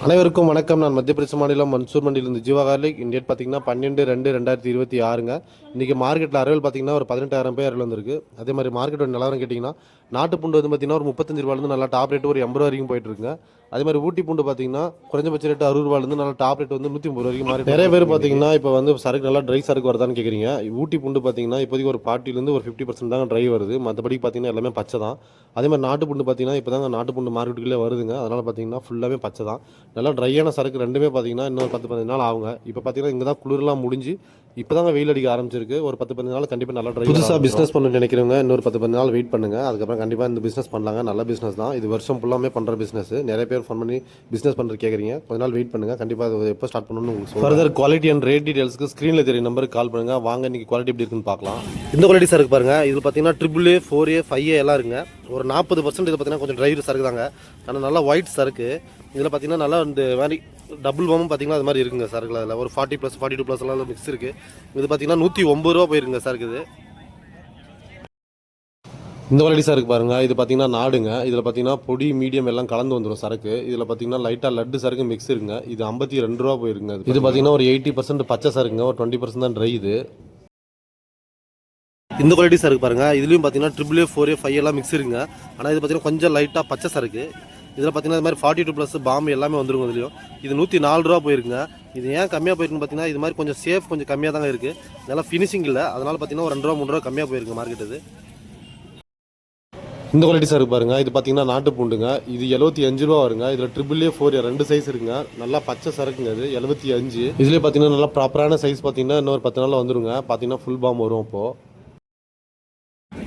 அனைவருக்கும் வணக்கம். நான் மத்திய பிரதேச மாநிலம் மன்சூர் மண்டியிலிருந்து ஜீவா கார்லிக். இந்த டேட் பார்த்தீங்கன்னா 12/2/2026ங்க. இன்றைக்கி மார்க்கெட்டில் அரைவல் பார்த்தீங்கன்னா ஒரு 18,000 பேர் அரைவல் வந்திருக்கு. அதே மாதிரி மார்க்கெட்டோட நிலவரம் கேட்டிங்கன்னா நாட்டு பூண்டு வந்து பார்த்தீங்கன்னா ஒரு 35 ரூபாயிலிருந்து நல்லா டாப் ரேட்டு ஒரு 80 ரூபா வரைக்கும் போயிட்டு இருக்குங்க. அதே மாதிரி ஊட்டி பூண்டு பார்த்தீங்கன்னா குறைஞ்சபட்ச ரேட்டு 60 ரூபாயிலிருந்து நல்லா டாப் ரேட் வந்து 130 வரைக்கும் மாறி நிறைய பேர் பார்த்தீங்கன்னா இப்போ வந்து சரக்கு நல்லா ட்ரை சரக்கு வருதான்னு கேட்குறீங்க. ஊட்டி பூண்டு பார்த்தீங்கன்னா இப்போதைக்கு ஒரு 40% ஒரு 50% தாங்க ட்ரை வருது. மற்றபடி பார்த்தீங்கன்னா எல்லாமே பச்சை தான். அதே மாதிரி நாட்டு பூண்டு பார்த்தீங்கன்னா இப்போ தாங்க நாட்டு பூண்டு மார்க்கெட்டுக்குள்ளே வருதுங்க. அதனால் பார்த்தீங்கன்னா ஃபுல்லாகவே பச்சை தான். நல்லா ட்ரையான சரக்கு ரெண்டுமே பார்த்தீங்கன்னா இன்னொரு 10-15 நாள் ஆகுங்க. இப்போ பார்த்தீங்கன்னா இங்கே தான் குளிர்லாம் முடிஞ்சு இப்போ தாங்க வெயில் அடிக்க ஆரம்பிச்சிருக்கு. ஒரு 10-15 நாள் கண்டிப்பாக நல்லா ட்ரை. புதுசாக பிஸ்னஸ் பண்ண நினைக்கிறவங்க இன்னொரு 10-15 நாள் வெயிட் பண்ணுங்கள். அதுக்கப்புறம் கண்டிப்பாக இந்த பிஸ்னஸ் பண்ணலாங்க. நல்ல பிஸ்னஸ் தான் இது. வருஷம் ஃபுல்லாமே பண்ணுற பிஸ்னஸ். நிறைய பேர் ஃபோன் பண்ணி பிஸ்னஸ் பண்ணுறது கேட்குறீங்க. கொஞ்ச நாள் வெயிட் பண்ணுங்கள். கண்டிப்பாக அது எப்போ ஸ்டார்ட் பண்ணணும்னு உங்களுக்கு ஃபர்தர் குவாலிட்டி அண்ட் ரேட் டீடைல்ஸ்க்கு ஸ்க்ரீனில் தெரிய நம்பருக்கு கால் பண்ணுங்கள். வாங்க இன்றைக்கி குவாலிட்டி எப்படி இருக்குன்னு பார்க்கலாம். இந்த குவாலிட்டி சரக்கு பாருங்கள். இது பார்த்தீங்கன்னா AAA 4A 5A எல்லாம் இருக்குங்க. ஒரு 40% இது பார்த்தீங்கன்னா கொஞ்சம் ட்ரை சரக்கு தாங்க. ஆனால் நல்லா ஒயிட் சரக்கு. இதில் பார்த்தீங்கன்னா நல்லா இந்த மாதிரி டபுள் பாமும் பார்த்தீங்கன்னா அது மாதிரி இருக்குங்க சரக்குல. அதில் ஒரு 40+, 42+ எல்லாம் மிக்ஸ் இருக்குது. இது பார்த்தீங்கன்னா 109 ரூபா போயிருக்குங்க சரக்கு. இது இந்த குவாலிட்டி சரக்கு பாருங்கள். இது பார்த்தீங்கன்னா நாடுங்க. இதில் பார்த்தீங்கன்னா பொடி மீடியம் எல்லாம் கலந்து வந்துடும் சரக்கு. இதில் பார்த்தீங்கன்னா லைட்டாக லட்டு சரக்கு மிக்ஸ் இருக்குங்க. இது 52 ரூபா போயிருங்க. இது பார்த்தீங்கன்னா ஒரு 80% பச்சை சரக்குங்க. ஒரு 20% தான் ட்ரை. இது இந்த குவாலிட்டி சரக்கு பாருங்கள். இதுலேயும் பார்த்தீங்கன்னா AAA 4A 5 எல்லாம் மிக்ஸ் இருக்குங்க. ஆனால் இது பார்த்தீங்கன்னா கொஞ்சம் லைட்டாக பச்சை சரக்கு. இதில் பார்த்தீங்கன்னா இது மாதிரி 42+ பாம்பு எல்லாமே வந்துருங்க. இதுலையும் இது 104 ரூபா போயிருக்குங்க. இது ஏன் கம்மியாக போயிருக்குன்னு பார்த்தீங்கன்னா இது மாதிரி கொஞ்சம் சேஃப் கொஞ்சம் கம்மியாக தாங்க இருக்குது. நல்லா ஃபினிஷிங் இல்லை. அதனால் பார்த்தீங்கன்னா ஒரு 2 ரூபா 3 ரூபா கம்மியாக போயிருங்க மார்க்கெட். இது இந்த குவாலிட்டி சரக்கு பாருங்கள். இது பார்த்தீங்கன்னா நாட்டு பூண்டுங்க. இது 75 ரூபா வருங்க. இதில் AAA 4A 2 சைஸ் இருக்குங்க. நல்லா பச்சை சரக்குங்க. இது 75. இதுலேயே பார்த்தீங்கன்னா நல்லா ப்ராப்பரான சைஸ் பார்த்தீங்கன்னா இன்னொரு 10 நாளில் வந்துருங்க. பார்த்தீங்கன்னா ஃபுல் பாம் வரும். அப்போது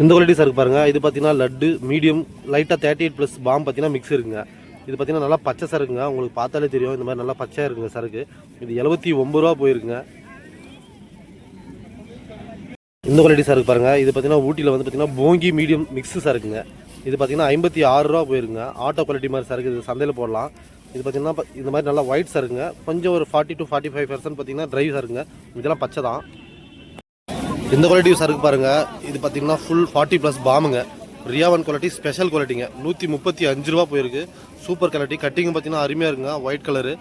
இந்த குவாலிட்டி சரக்கு பாருங்கள். இது பார்த்தீங்கன்னா லட்டு மீடியம் லைட்டாக 38+ பாம் பார்த்தீங்கன்னா மிக்ஸ் இருக்குங்க. இது பார்த்தீங்கன்னா நல்லா பச்சை சரக்குங்க. உங்களுக்கு பார்த்தாலே தெரியும் இந்த மாதிரி நல்லா பச்சையாக இருக்குங்க சரக்கு. இது 79 ரூபா போயிருக்குங்க. இந்த குவாலிட்டி சரக்கு பாருங்கள். இது பார்த்தீங்கன்னா ஊட்டியில் வந்து பார்த்தீங்கன்னா போங்கி மீடியம் மிக்ஸ் சரக்குங்க. இது பார்த்தீங்கன்னா 56 ரூபா போயிருங்க. ஆட்டோ குவாலிட்டி மாதிரி சரக்கு. இது சந்தையில் போடலாம். இது பார்த்தீங்கன்னா இந்த மாதிரி நல்லா ஒயிட் சரக்குங்க. கொஞ்சம் ஒரு 40-45% பார்த்தீங்கன்னா ட்ரை சரக்குங்க. இதெல்லாம் பச்சை தான். இந்த குவாலிட்டி சரக்கு பாருங்கள். இது பார்த்தீங்கன்னா ஃபுல் 40+ பாமுங்க. ரியாவன் குவாலிட்டி ஸ்பெஷல் குவாலிட்டிங்க. 135 ரூபா போயிருக்கு. Super quality. கட்டிங் பார்த்தீங்கன்னா அருமையாக இருக்குங்க. White colour.